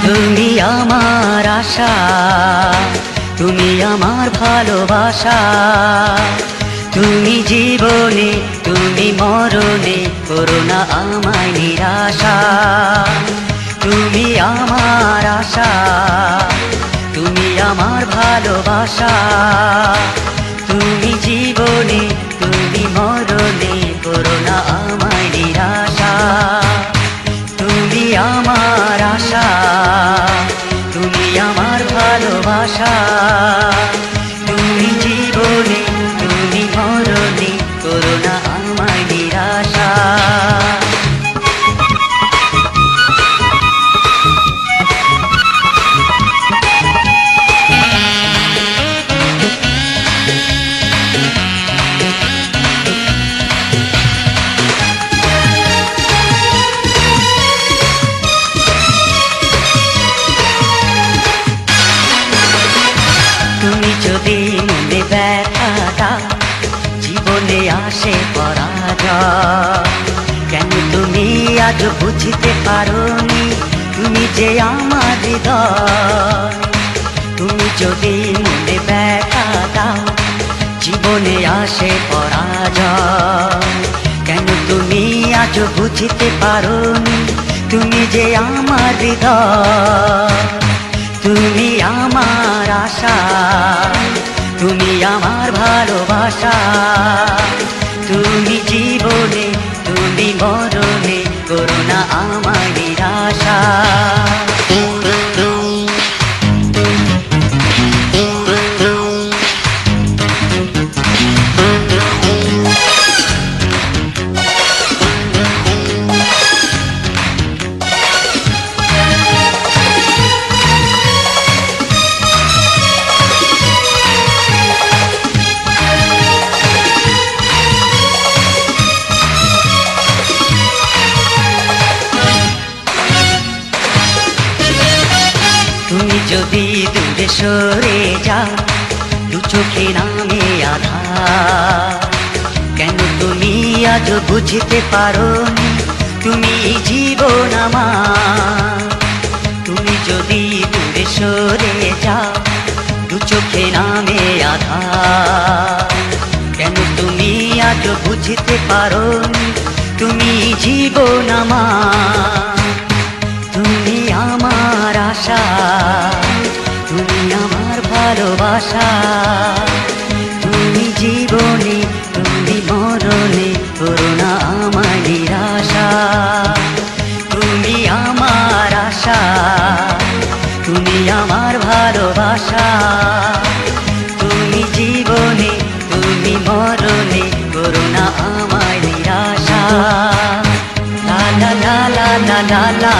তুমি আমার আশা, তুমি আমার ভালোবাসা, তুমি জীবনে তুমি মরণে করো না আমায় নিরাশা। তুমি আমার আশা, তুমি আমার ভালোবাসা, তুমি জীবনে তুমি মরণে করো না আমায় নিরাশা। তুমি আমার আশা, তুমি আমার ভালোবাসা, তুমি জীবনে তুমি মরণে করো না আমায় নিরাশা। তুমি যদি মনে ব্যথা দাও, জীবনে আসে পরাজয়, কেন তুমি আজ বুঝতে পারোনি তুমি যে আমার হৃদয়। তুমি যদি মনে ব্যথা দাও, জীবনে আসে পরাজয়, কেন তুমি আজ বুঝতে পারোনি তুমি যে আমার হৃদয়। তুমি আমার আশা, তুমি আমার ভালোবাসা, তুমি জীবনে তুমি মরণে করো না আমায় নিরাশা। তুমি যদি দূরে সরে যাও, দু চোখে নামে আধার, কেন তুমি আজ বুঝতে পারোনি তুমি জীবন আমার। তুমি যদি দূরে সরে যাও, দু চোখে নামে আধার, কেন তুমি আজ বুঝতে পারোনি তুমি জীবন আমার। তুমি আমার আশা, তুমি আমার ভালোবাসা, তুমি জীবনে তুমি মরণে করো না আমায় নিরাশা। তুমি আমার আশা, তুমি আমার ভালোবাসা, তুমি জীবনে তুমি মরণে করো না আমায় নিরাশা। লা লা লা লা লা লা।